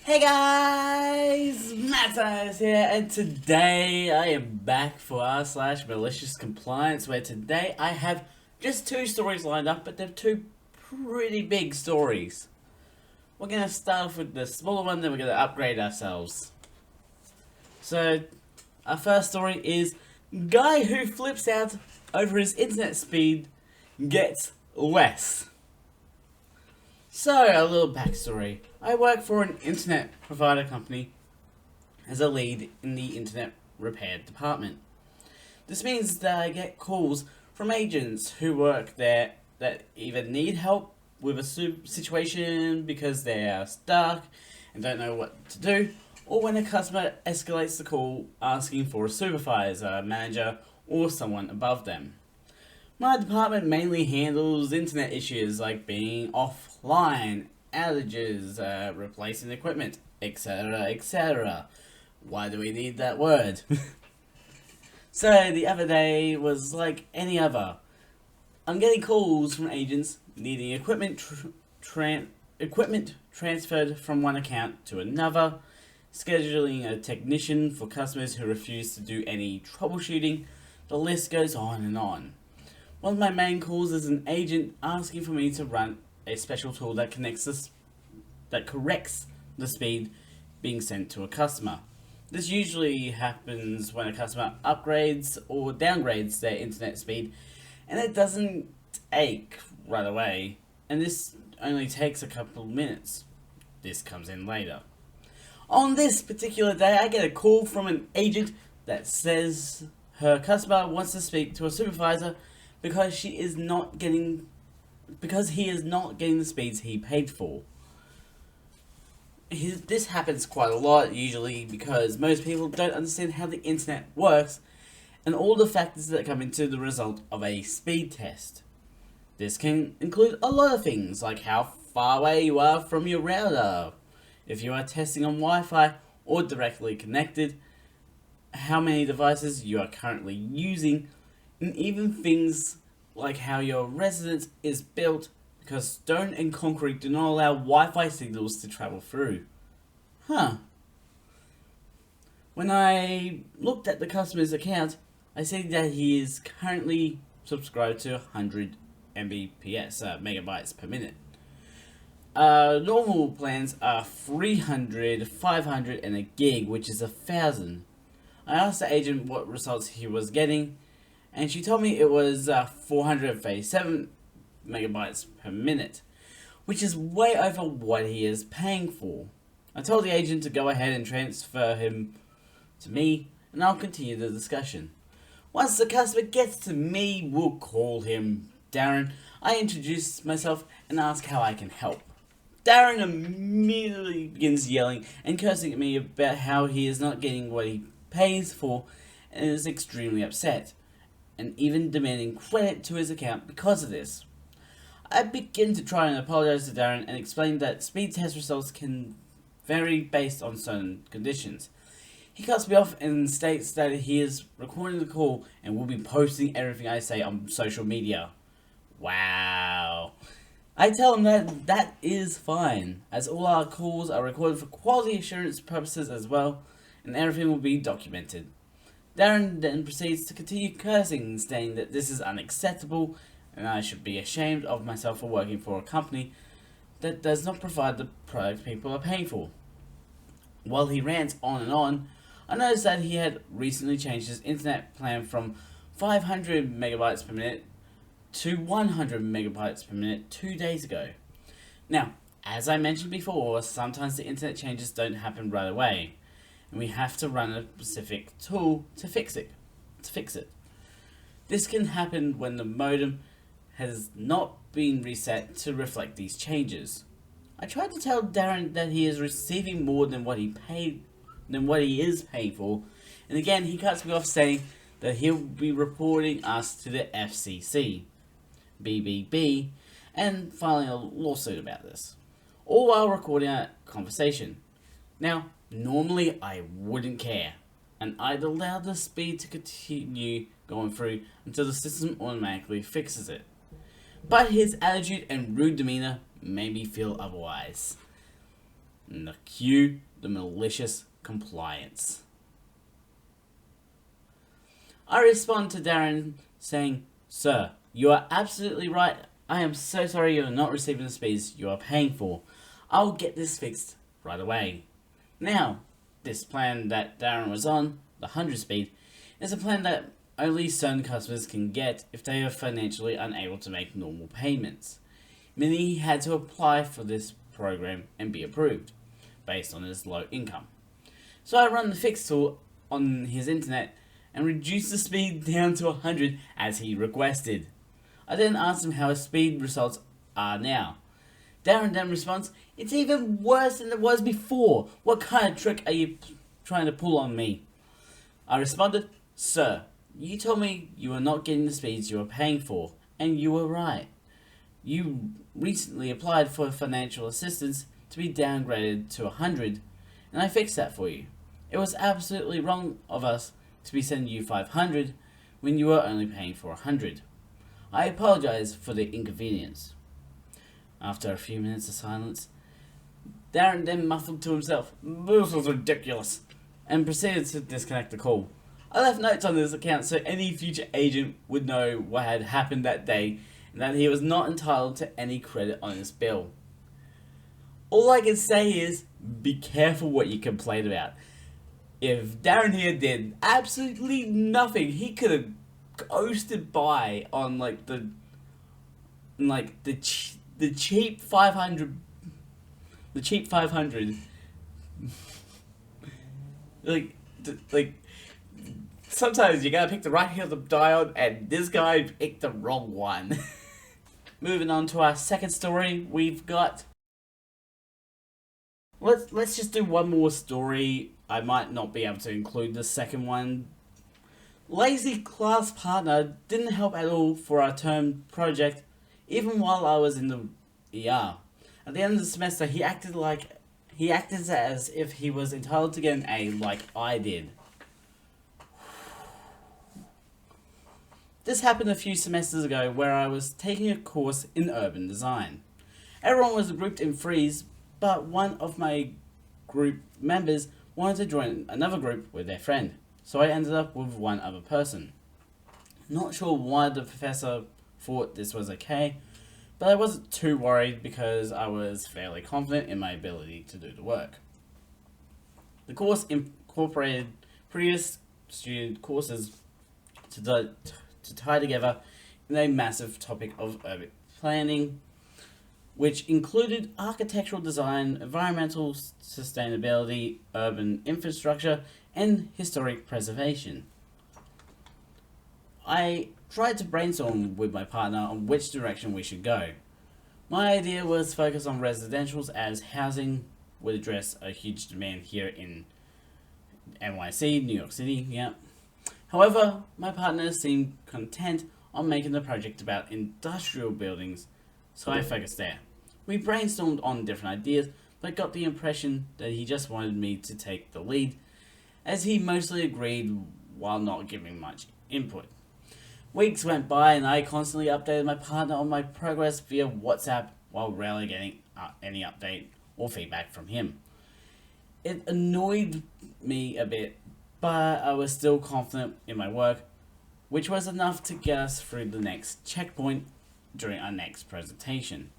Hey guys, Matt here, and today I am back for r/MaliciousCompliance, where today I have just two stories lined up, but they're two pretty big stories. We're going to start off with the smaller one, then we're going to upgrade ourselves. So, our first story is guy who flips out over his internet speed gets less. So, a little backstory. I work for an internet provider company as a lead in the internet repair department. This means that I get calls from agents who work there that either need help with a situation because they are stuck and don't know what to do, or when a customer escalates the call asking for a supervisor, manager, or someone above them. My department mainly handles internet issues like being offline, outages, replacing equipment, etc, etc. Why do we need that word? So the other day was like any other. I'm getting calls from agents needing equipment transferred from one account to another, scheduling a technician for customers who refuse to do any troubleshooting. The list goes on and on. One of my main calls is an agent asking for me to run a special tool that corrects the speed being sent to a customer. This usually happens when a customer upgrades or downgrades their internet speed, and it doesn't take right away, and this only takes a couple of minutes. This comes in later. On this particular day, I get a call from an agent that says her customer wants to speak to a supervisor because he is not getting the speeds he paid for. This happens quite a lot, usually because most people don't understand how the internet works and all the factors that come into the result of a speed test. This can include a lot of things, like how far away you are from your router, if you are testing on Wi-Fi or directly connected, how many devices you are currently using, and even things like how your residence is built, because stone and concrete do not allow Wi-Fi signals to travel through. When I looked at the customer's account, I see that he is currently subscribed to 100 Mbps, megabytes per minute. Normal plans are 300, 500, and a gig, which is 1,000. I asked the agent what results he was getting, and she told me it was 437 megabytes per minute, which is way over what he is paying for. I told the agent to go ahead and transfer him to me, and I'll continue the discussion. Once the customer gets to me, we'll call him Darren. I introduce myself and ask how I can help. Darren immediately begins yelling and cursing at me about how he is not getting what he pays for and is extremely upset, and even demanding credit to his account because of this. I begin to try and apologize to Darren and explain that speed test results can vary based on certain conditions. He cuts me off and states that he is recording the call and will be posting everything I say on social media. Wow. I tell him that is fine, as all our calls are recorded for quality assurance purposes as well, and everything will be documented. Darren then proceeds to continue cursing, stating that this is unacceptable and I should be ashamed of myself for working for a company that does not provide the product people are paying for. While he rants on and on, I noticed that he had recently changed his internet plan from 500 megabytes per minute to 100 megabytes per minute 2 days ago. Now, as I mentioned before, sometimes the internet changes don't happen right away, and we have to run a specific tool to fix it. This can happen when the modem has not been reset to reflect these changes. I tried to tell Darren that he is receiving more than what he is paying for, and again he cuts me off saying that he'll be reporting us to the FCC, BBB, and filing a lawsuit about this, all while recording a conversation. Now, normally I wouldn't care, and I'd allow the speed to continue going through until the system automatically fixes it. But his attitude and rude demeanor made me feel otherwise. And cue the malicious compliance. I respond to Darren saying, "Sir, you are absolutely right. I am so sorry you are not receiving the speeds you are paying for. I'll get this fixed right away." Now, this plan that Darren was on, the 100 speed, is a plan that only certain customers can get if they are financially unable to make normal payments. Meaning he had to apply for this program and be approved, based on his low income. So I run the fix tool on his internet and reduce the speed down to 100 as he requested. I then asked him how his speed results are now. Darren then responds, "It's even worse than it was before. What kind of trick are you trying to pull on me?" I responded, "Sir, you told me you were not getting the speeds you were paying for, and you were right. You recently applied for financial assistance to be downgraded to 100, and I fixed that for you. It was absolutely wrong of us to be sending you 500 when you were only paying for 100. I apologize for the inconvenience." After a few minutes of silence, Darren then muffled to himself, "This was ridiculous," and proceeded to disconnect the call. I left notes on this account so any future agent would know what had happened that day and that he was not entitled to any credit on his bill. All I can say is, be careful what you complain about. If Darren here did absolutely nothing, he could have coasted by on the cheap 500, like sometimes you gotta pick the right hill to die on, and this guy picked the wrong one. Moving on to our second story, we've got. Let's just do one more story. I might not be able to include the second one. Lazy class partner didn't help at all for our term project, even while I was in the ER. At the end of the semester, he acted as if he was entitled to get an A like I did. This happened a few semesters ago where I was taking a course in urban design. Everyone was grouped in threes, but one of my group members wanted to join another group with their friend, so I ended up with one other person. Not sure why the professor thought this was okay, but I wasn't too worried because I was fairly confident in my ability to do the work. The course incorporated previous student courses to tie together in a massive topic of urban planning, which included architectural design, environmental sustainability, urban infrastructure, and historic preservation. I tried to brainstorm with my partner on which direction we should go. My idea was focus on residentials as housing would address a huge demand here in NYC, New York City, yeah. However, my partner seemed content on making the project about industrial buildings, so I focused there. We brainstormed on different ideas, but got the impression that he just wanted me to take the lead, as he mostly agreed while not giving much input. Weeks went by and I constantly updated my partner on my progress via WhatsApp while rarely getting any update or feedback from him. It annoyed me a bit, but I was still confident in my work, which was enough to get us through the next checkpoint during our next presentation.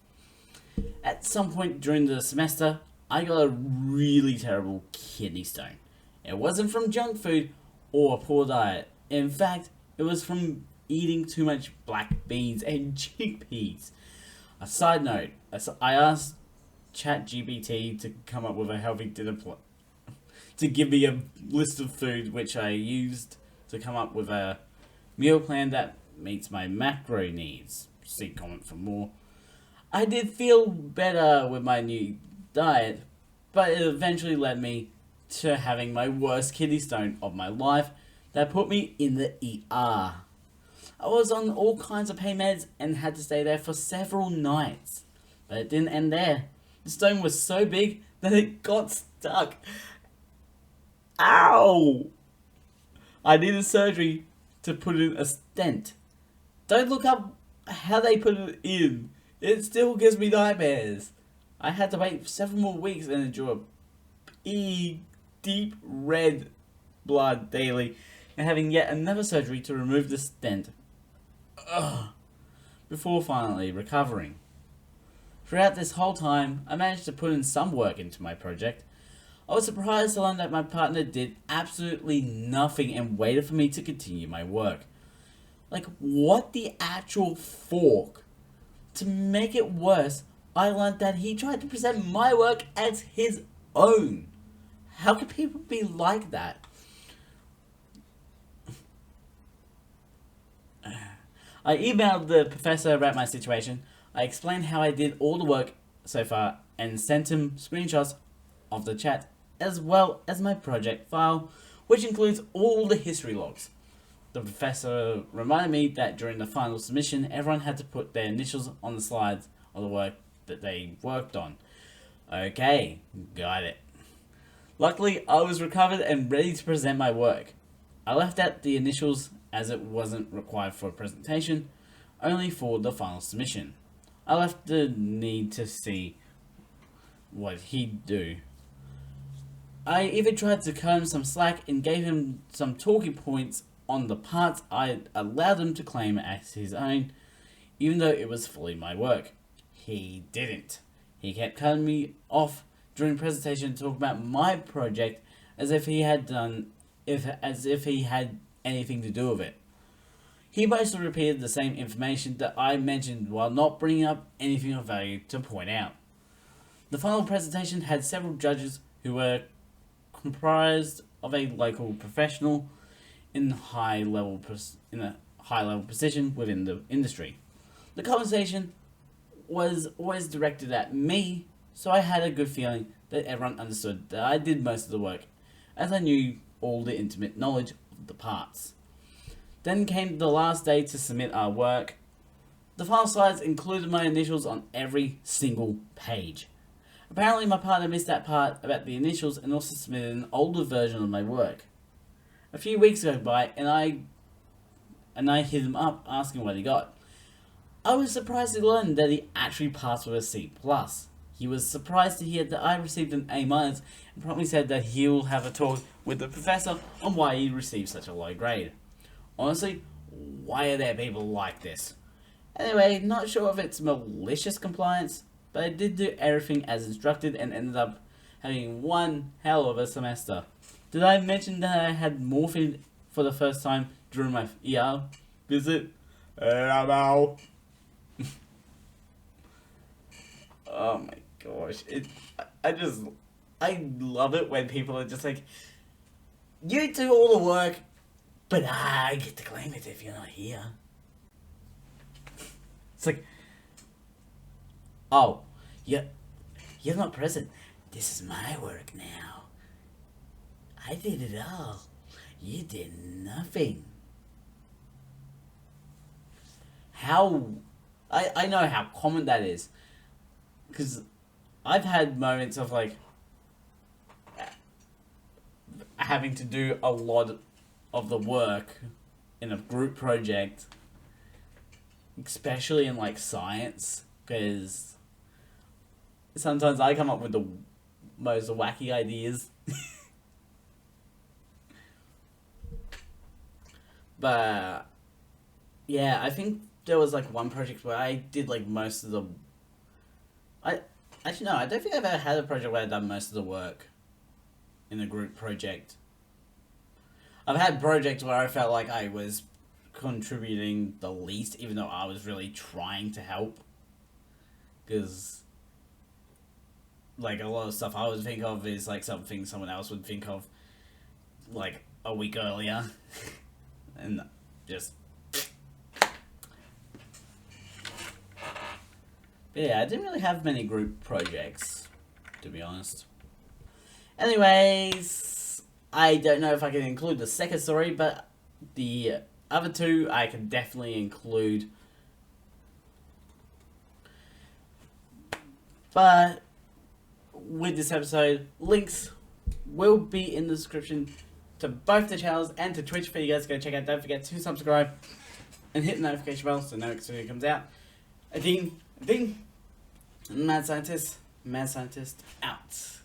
At some point during the semester, I got a really terrible kidney stone. It wasn't from junk food or a poor diet. In fact, it was from eating too much black beans and chickpeas. A side note, I asked ChatGPT to come up with a healthy dinner plan, to give me a list of food, which I used to come up with a meal plan that meets my macro needs. See comment for more. I did feel better with my new diet, but it eventually led me to having my worst kidney stone of my life that put me in the ER. I was on all kinds of pain meds and had to stay there for several nights. But it didn't end there. The stone was so big that it got stuck. Ow! I needed surgery to put in a stent. Don't look up how they put it in. It still gives me nightmares. I had to wait several more weeks and endure deep red blood daily, and having yet another surgery to remove the stent. Before finally recovering. Throughout this whole time, I managed to put in some work into my project. I was surprised to learn that my partner did absolutely nothing and waited for me to continue my work. Like, what the actual fork? To make it worse, I learned that he tried to present my work as his own. How can people be like that? I emailed the professor about my situation. I explained how I did all the work so far and sent him screenshots of the chat as well as my project file, which includes all the history logs. The professor reminded me that during the final submission, everyone had to put their initials on the slides of the work that they worked on. Okay, got it. Luckily, I was recovered and ready to present my work. I left out the initials as it wasn't required for a presentation, only for the final submission. I left the need to see what he'd do. I even tried to cut him some slack and gave him some talking points on the parts I allowed him to claim as his own, even though it was fully my work. He didn't. He kept cutting me off during presentation to talk about my project as if he had anything to do with it. He mostly repeated the same information that I mentioned while not bringing up anything of value to point out. The final presentation had several judges who were comprised of a local professional in a high level position within the industry. The conversation was always directed at me, so I had a good feeling that everyone understood that I did most of the work, as I knew all the intimate knowledge of the parts. Then came the last day to submit our work. The final slides included my initials on every single page. Apparently my partner missed that part about the initials and also submitted an older version of my work. A few weeks go by and I hit him up asking what he got. I was surprised to learn that he actually passed with a C+. He was surprised to hear that I received an A- and promptly said that he will have a talk with the professor on why he received such a low grade. Honestly, why are there people like this? Anyway, not sure if it's malicious compliance, but I did do everything as instructed and ended up having one hell of a semester. Did I mention that I had morphine for the first time during my ER visit? Oh my gosh. I love it when people are just like, you do all the work, but I get to claim it if you're not here. It's like, oh, you're not present. This is my work now. I did it all. You did nothing. I know how common that is. Because I've had moments of like having to do a lot of the work in a group project, especially in like science, because sometimes I come up with the most wacky ideas. But yeah, I think there was like one project where I did like most of the I don't think I've ever had a project where I've done most of the work in a group project. I've had projects where I felt like I was contributing the least, even though I was really trying to help. Because, like, a lot of stuff I would think of is, like, something someone else would think of, like, a week earlier. And just... But yeah, I didn't really have many group projects, to be honest. Anyways, I don't know if I can include the second story, but the other two I can definitely include. But with this episode, links will be in the description to both the channels and to Twitch for you guys to go check out. Don't forget to subscribe and hit the notification bell so no notification comes out. I think, MaliciousCompliance, Mad Scientist out.